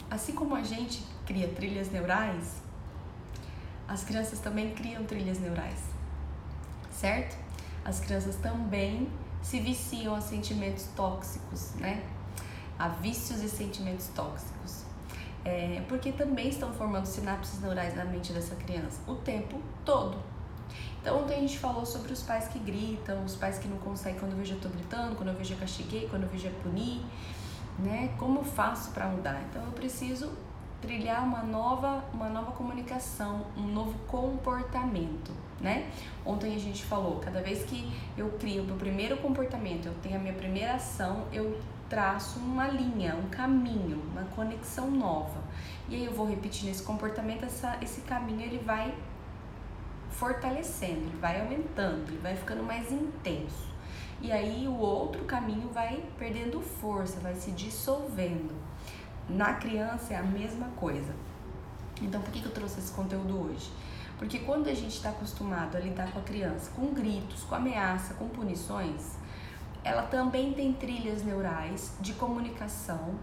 Assim como a gente cria trilhas neurais, as crianças também criam trilhas neurais, certo? As crianças também se viciam a sentimentos tóxicos, né? A vícios e sentimentos tóxicos. Porque também estão formando sinapses neurais na mente dessa criança o tempo todo. Então, ontem a gente falou sobre os pais que gritam, os pais que não conseguem, quando eu vejo eu tô gritando, quando eu vejo eu castiguei, quando eu vejo eu punir, né? Como eu faço para mudar? Então, eu preciso trilhar uma nova comunicação, um novo comportamento, né? Ontem a gente falou, cada vez que eu crio o meu primeiro comportamento, eu tenho a minha primeira ação, eu traço uma linha, um caminho, uma conexão nova. E aí eu vou repetindo esse comportamento, esse caminho ele vai fortalecendo, ele vai aumentando, ele vai ficando mais intenso. E aí o outro caminho vai perdendo força, vai se dissolvendo. Na criança é a mesma coisa. Então por que eu trouxe esse conteúdo hoje? Porque quando a gente está acostumado a lidar com a criança, com gritos, com ameaça, com punições, ela também tem trilhas neurais de comunicação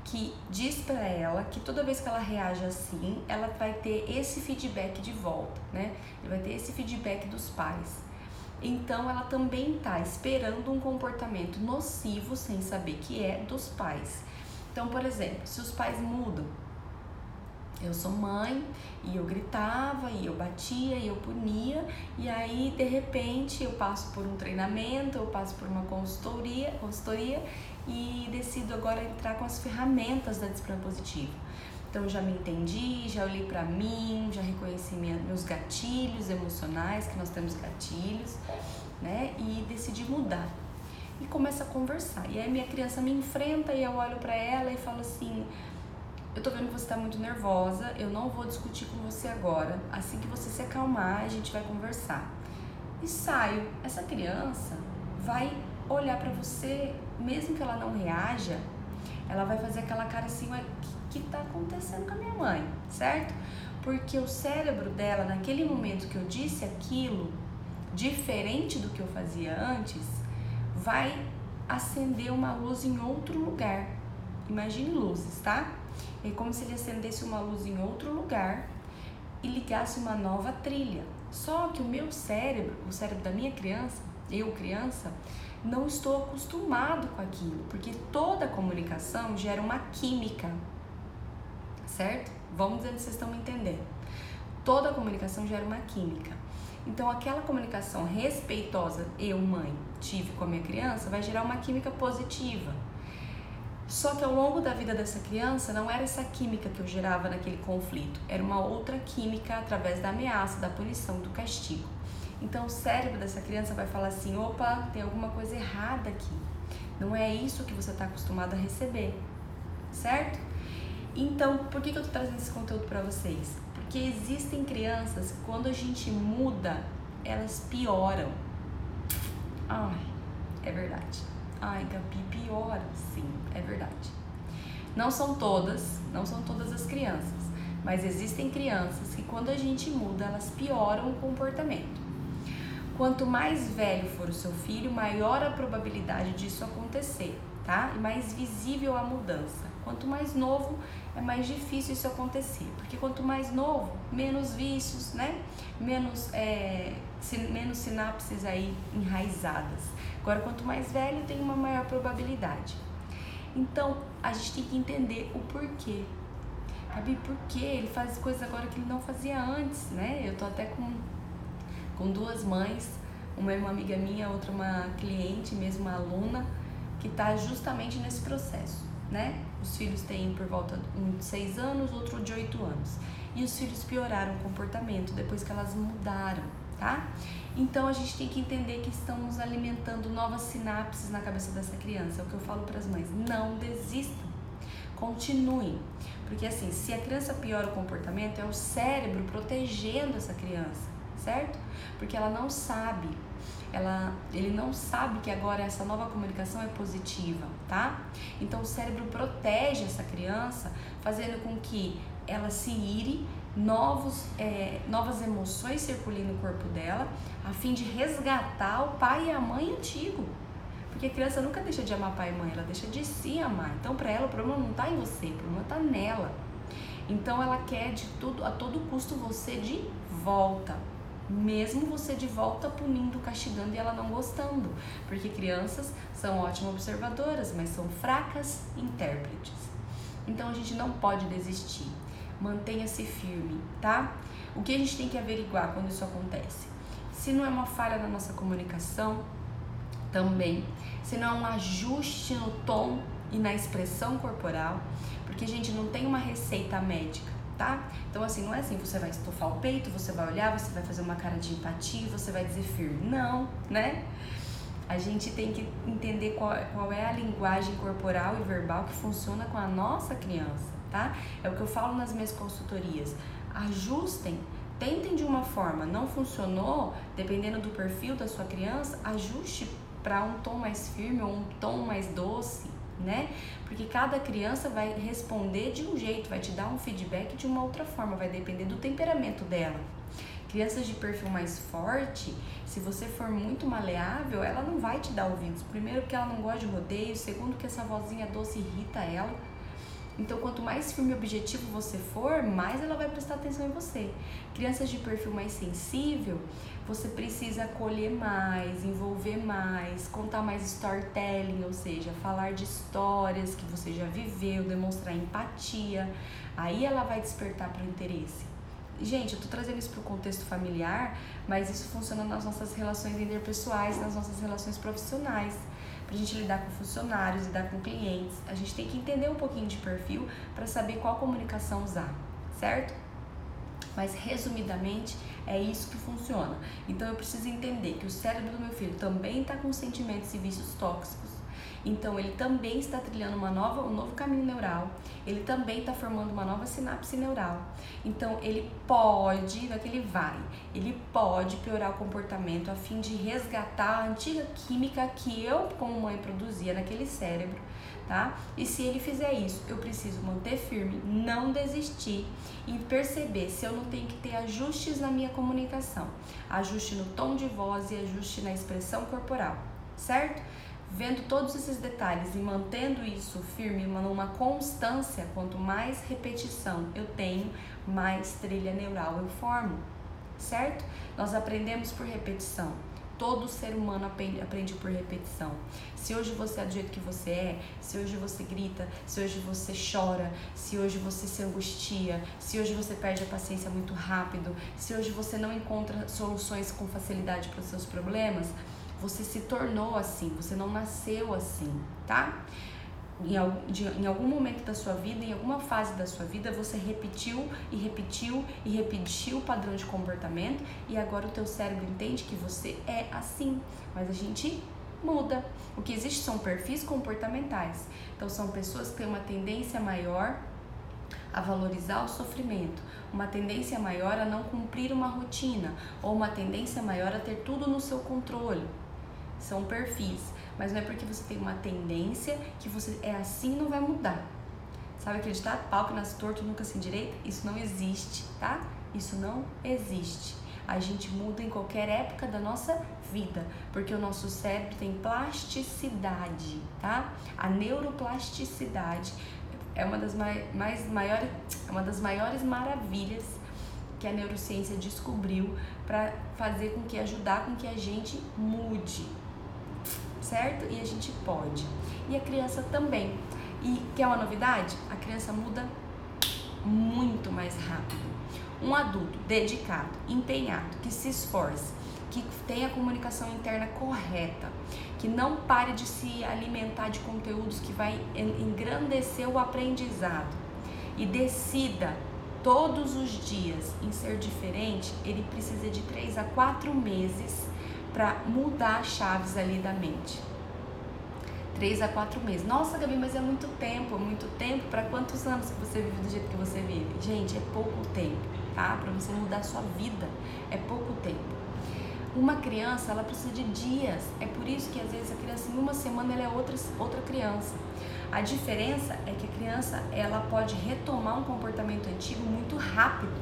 que diz para ela que toda vez que ela reage assim, ela vai ter esse feedback de volta, né? Vai ter esse feedback dos pais. Então ela também está esperando um comportamento nocivo, sem saber que é, dos pais. Então, por exemplo, se os pais mudam, eu sou mãe e eu gritava, e eu batia, e eu punia, e aí de repente eu passo por um treinamento, eu passo por uma consultoria e decido agora entrar com as ferramentas da disciplina positiva. Então já me entendi, já olhei pra mim, já reconheci meus gatilhos emocionais, que nós temos gatilhos, né? E decidi mudar. E começo a conversar. E aí minha criança me enfrenta e eu olho pra ela e falo assim: eu tô vendo que você tá muito nervosa, eu não vou discutir com você agora. Assim que você se acalmar, a gente vai conversar. E saio. Essa criança vai olhar pra você, mesmo que ela não reaja, ela vai fazer aquela cara assim: o que tá acontecendo com a minha mãe, certo? Porque o cérebro dela, naquele momento que eu disse aquilo, diferente do que eu fazia antes, vai acender uma luz em outro lugar. Imagine luzes, tá? É como se ele acendesse uma luz em outro lugar e ligasse uma nova trilha. Só que o meu cérebro, o cérebro da minha criança, eu criança, não estou acostumado com aquilo, porque toda comunicação gera uma química, certo? Vamos dizer que vocês estão me entendendo. Toda comunicação gera uma química. Então aquela comunicação respeitosa, eu, mãe, tive com a minha criança, vai gerar uma química positiva. Só que ao longo da vida dessa criança, não era essa química que eu gerava naquele conflito, era uma outra química através da ameaça, da punição, do castigo. Então o cérebro dessa criança vai falar assim: opa, tem alguma coisa errada aqui, não é isso que você está acostumado a receber, certo? Então, por que eu tô trazendo esse conteúdo para vocês? Porque existem crianças que quando a gente muda, elas pioram. Ai, é verdade. Ai, Gabi, piora. Sim, é verdade. Não são todas as crianças, mas existem crianças que quando a gente muda, elas pioram o comportamento. Quanto mais velho for o seu filho, maior a probabilidade disso acontecer, tá? E mais visível a mudança. Quanto mais novo, é mais difícil isso acontecer, porque quanto mais novo, menos vícios, né? Menos sinapses aí enraizadas. Agora, quanto mais velho, tem uma maior probabilidade. Então, a gente tem que entender o porquê. Gabi, por que ele faz coisas agora que ele não fazia antes, né? Eu tô até com duas mães, uma é uma amiga minha, outra uma cliente, mesmo uma aluna, que tá justamente nesse processo, né? Os filhos têm por volta um de 6 anos, outro de 8 anos. E os filhos pioraram o comportamento depois que elas mudaram, tá? Então a gente tem que entender que estamos alimentando novas sinapses na cabeça dessa criança. É o que eu falo para as mães: não desistam, continuem. Porque assim, se a criança piora o comportamento, é o cérebro protegendo essa criança, certo? Porque ela não sabe, ele não sabe que agora essa nova comunicação é positiva, tá? Então o cérebro protege essa criança, fazendo com que ela se ire, novas emoções circulem no corpo dela, a fim de resgatar o pai e a mãe antigo. Porque a criança nunca deixa de amar pai e mãe, ela deixa de se amar. Então, para ela, o problema não tá em você, o problema tá nela. Então, ela quer de tudo, a todo custo, você de volta. Mesmo você de volta punindo, castigando e ela não gostando. Porque crianças são ótimas observadoras, mas são fracas intérpretes. Então, a gente não pode desistir. Mantenha-se firme, tá? O que a gente tem que averiguar quando isso acontece? Se não é uma falha na nossa comunicação, também. Se não é um ajuste no tom e na expressão corporal, porque a gente não tem uma receita médica, tá? Então assim, não é assim, você vai estufar o peito, você vai olhar, você vai fazer uma cara de empatia, você vai dizer firme. Não, né? A gente tem que entender qual é a linguagem corporal e verbal que funciona com a nossa criança, tá? É o que eu falo nas minhas consultorias. Ajustem, tentem de uma forma, não funcionou, dependendo do perfil da sua criança, ajuste para um tom mais firme ou um tom mais doce, né? Porque cada criança vai responder de um jeito, vai te dar um feedback de uma outra forma, vai depender do temperamento dela. Crianças de perfil mais forte, se você for muito maleável, ela não vai te dar ouvidos. Primeiro, porque ela não gosta de rodeio. Segundo, que essa vozinha doce irrita ela. Então, quanto mais firme e objetivo você for, mais ela vai prestar atenção em você. Crianças de perfil mais sensível, você precisa acolher mais, envolver mais, contar mais storytelling, ou seja, falar de histórias que você já viveu, demonstrar empatia. Aí ela vai despertar para o interesse. Gente, eu tô trazendo isso pro contexto familiar, mas isso funciona nas nossas relações interpessoais, nas nossas relações profissionais. Pra gente lidar com funcionários, lidar com clientes, a gente tem que entender um pouquinho de perfil para saber qual comunicação usar, certo? Mas resumidamente é isso que funciona. Então eu preciso entender que o cérebro do meu filho também está com sentimentos e vícios tóxicos. Então ele também está trilhando um novo caminho neural, ele também está formando uma nova sinapse neural. Então ele pode, não é que ele pode piorar o comportamento a fim de resgatar a antiga química que eu como mãe produzia naquele cérebro, tá? E se ele fizer isso, eu preciso manter firme, não desistir e perceber se eu não tenho que ter ajustes na minha comunicação, ajuste no tom de voz e ajuste na expressão corporal, certo? Vendo todos esses detalhes e mantendo isso firme, numa constância, quanto mais repetição eu tenho, mais trilha neural eu formo, certo? Nós aprendemos por repetição. Todo ser humano aprende por repetição. Se hoje você é do jeito que você é, se hoje você grita, se hoje você chora, se hoje você se angustia, se hoje você perde a paciência muito rápido, se hoje você não encontra soluções com facilidade para os seus problemas, você se tornou assim, você não nasceu assim, tá? Em algum momento da sua vida, em alguma fase da sua vida, você repetiu o padrão de comportamento e agora o teu cérebro entende que você é assim, mas a gente muda. O que existe são perfis comportamentais, então são pessoas que têm uma tendência maior a valorizar o sofrimento, uma tendência maior a não cumprir uma rotina ou uma tendência maior a ter tudo no seu controle. São perfis, mas não é porque você tem uma tendência que você é assim e não vai mudar. Sabe aquele ditado, pau que nasce torto nunca se endireita? Isso não existe, tá? Isso não existe. A gente muda em qualquer época da nossa vida, porque o nosso cérebro tem plasticidade, tá? A neuroplasticidade é uma das maiores maravilhas que a neurociência descobriu para fazer com que, ajudar com que a gente mude, certo? E a gente pode. E a criança também. E quer uma novidade? A criança muda muito mais rápido. Um adulto dedicado, empenhado, que se esforce, que tenha a comunicação interna correta, que não pare de se alimentar de conteúdos que vai engrandecer o aprendizado e decida todos os dias em ser diferente, ele precisa de 3 a 4 meses para mudar as chaves ali da mente. 3 a 4 meses. Nossa, Gabi, mas é muito tempo para quantos anos que você vive do jeito que você vive? Gente, é pouco tempo, tá? Para você mudar a sua vida, é pouco tempo. Uma criança, ela precisa de dias, é por isso que às vezes a criança em uma semana ela é outra criança. A diferença é que a criança, ela pode retomar um comportamento antigo muito rápido,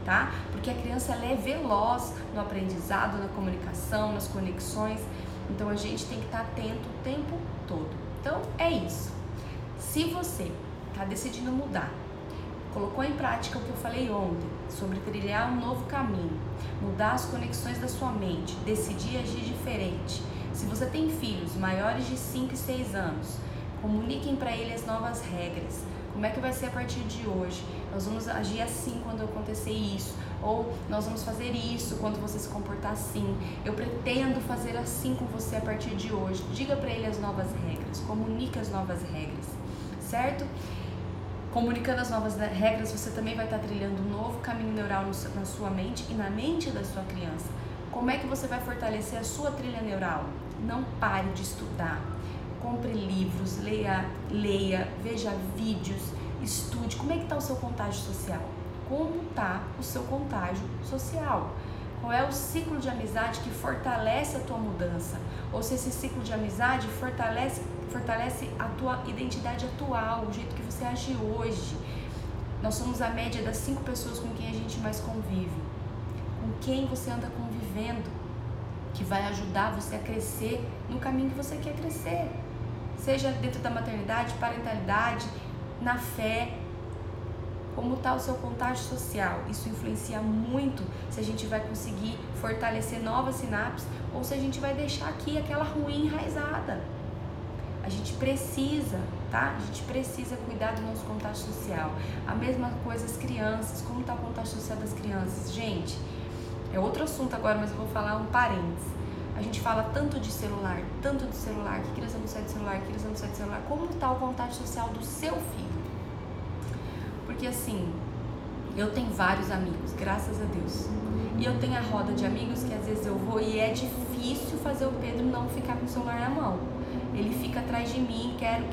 tá? Porque a criança, ela é veloz no aprendizado, na comunicação, nas conexões. Então a gente tem que estar atento o tempo todo. Então é isso. Se você está decidindo mudar, colocou em prática o que eu falei ontem sobre trilhar um novo caminho, mudar as conexões da sua mente, decidir agir diferente. Se você tem filhos maiores de 5 e 6 anos, comuniquem para eles as novas regras. Como é que vai ser a partir de hoje? Nós vamos agir assim quando acontecer isso. Ou nós vamos fazer isso quando você se comportar assim. Eu pretendo fazer assim com você a partir de hoje. Diga para ele as novas regras. Comunique as novas regras. Certo? Comunicando as novas regras, você também vai estar trilhando um novo caminho neural na sua mente e na mente da sua criança. Como é que você vai fortalecer a sua trilha neural? Não pare de estudar. Compre livros, leia, veja vídeos, estude. Como é que está o seu contágio social? Como está o seu contágio social? Qual é o ciclo de amizade que fortalece a tua mudança? Ou se esse ciclo de amizade fortalece a tua identidade atual, o jeito que você age hoje. Nós somos a média das 5 pessoas com quem a gente mais convive. Com quem você anda convivendo, que vai ajudar você a crescer no caminho que você quer crescer. Seja dentro da maternidade, parentalidade, na fé. Como está o seu contágio social? Isso influencia muito se a gente vai conseguir fortalecer novas sinapses ou se a gente vai deixar aqui aquela ruim enraizada. A gente precisa, tá? A gente precisa cuidar do nosso contágio social. A mesma coisa as crianças. Como está o contágio social das crianças? Gente, é outro assunto agora, mas eu vou falar um parênteses. A gente fala tanto de celular, que criança não sai de celular, que criança não sai de celular. Como está o contágio social do seu filho? Porque assim, eu tenho vários amigos, graças a Deus. E eu tenho a roda de amigos que às vezes eu vou e é difícil fazer o Pedro não ficar com o celular na mão. Ele fica atrás de mim, quero,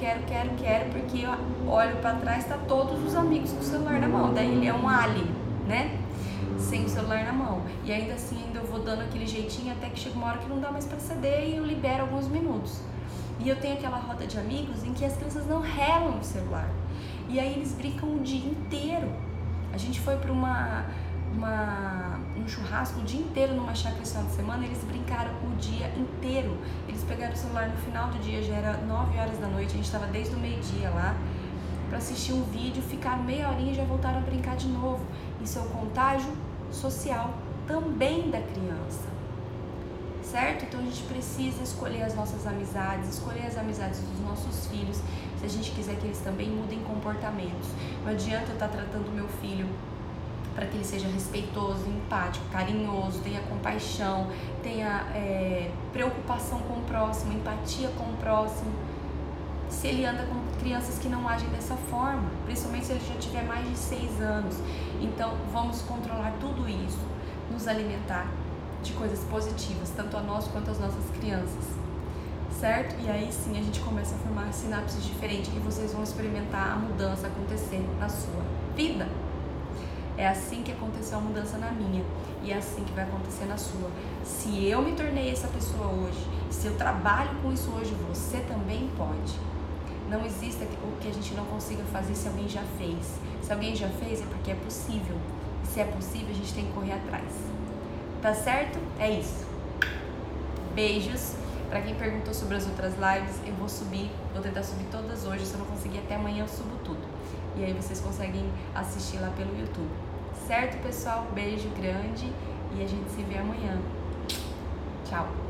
porque eu olho pra trás, tá todos os amigos com o celular na mão. Daí ele é um alien, né? Sem o celular na mão. E ainda assim, eu vou dando aquele jeitinho até que chega uma hora que não dá mais pra ceder e eu libero alguns minutos. E eu tenho aquela roda de amigos em que as crianças não relam o celular. E aí eles brincam o dia inteiro. A gente foi pra um churrasco o dia inteiro numa chácara esse final de semana, eles brincaram o dia inteiro. Eles pegaram o celular no final do dia, já era 9 horas da noite, a gente estava desde o meio-dia lá para assistir um vídeo, ficaram meia horinha e já voltaram a brincar de novo. Isso é o contágio social também da criança, certo? Então a gente precisa escolher as nossas amizades, escolher as amizades dos nossos filhos, se a gente quiser que eles também mudem comportamentos. Não adianta eu estar tratando o meu filho para que ele seja respeitoso, empático, carinhoso, tenha compaixão, tenha preocupação com o próximo, empatia com o próximo, se ele anda com crianças que não agem dessa forma, principalmente se ele já tiver mais de 6 anos. Então vamos controlar tudo isso, nos alimentar de coisas positivas, tanto a nós quanto as nossas crianças, certo? E aí sim a gente começa a formar sinapses diferentes e vocês vão experimentar a mudança acontecer na sua vida. É assim que aconteceu a mudança na minha e é assim que vai acontecer na sua. Se eu me tornei essa pessoa hoje, se eu trabalho com isso hoje, você também pode. Não existe o que a gente não consiga fazer se alguém já fez. Se alguém já fez é porque é possível. E se é possível, a gente tem que correr atrás. Tá certo? É isso. Beijos. Pra quem perguntou sobre as outras lives, eu vou tentar subir todas hoje. Se eu não conseguir até amanhã, eu subo tudo. E aí vocês conseguem assistir lá pelo YouTube. Certo, pessoal? Beijo grande e a gente se vê amanhã. Tchau!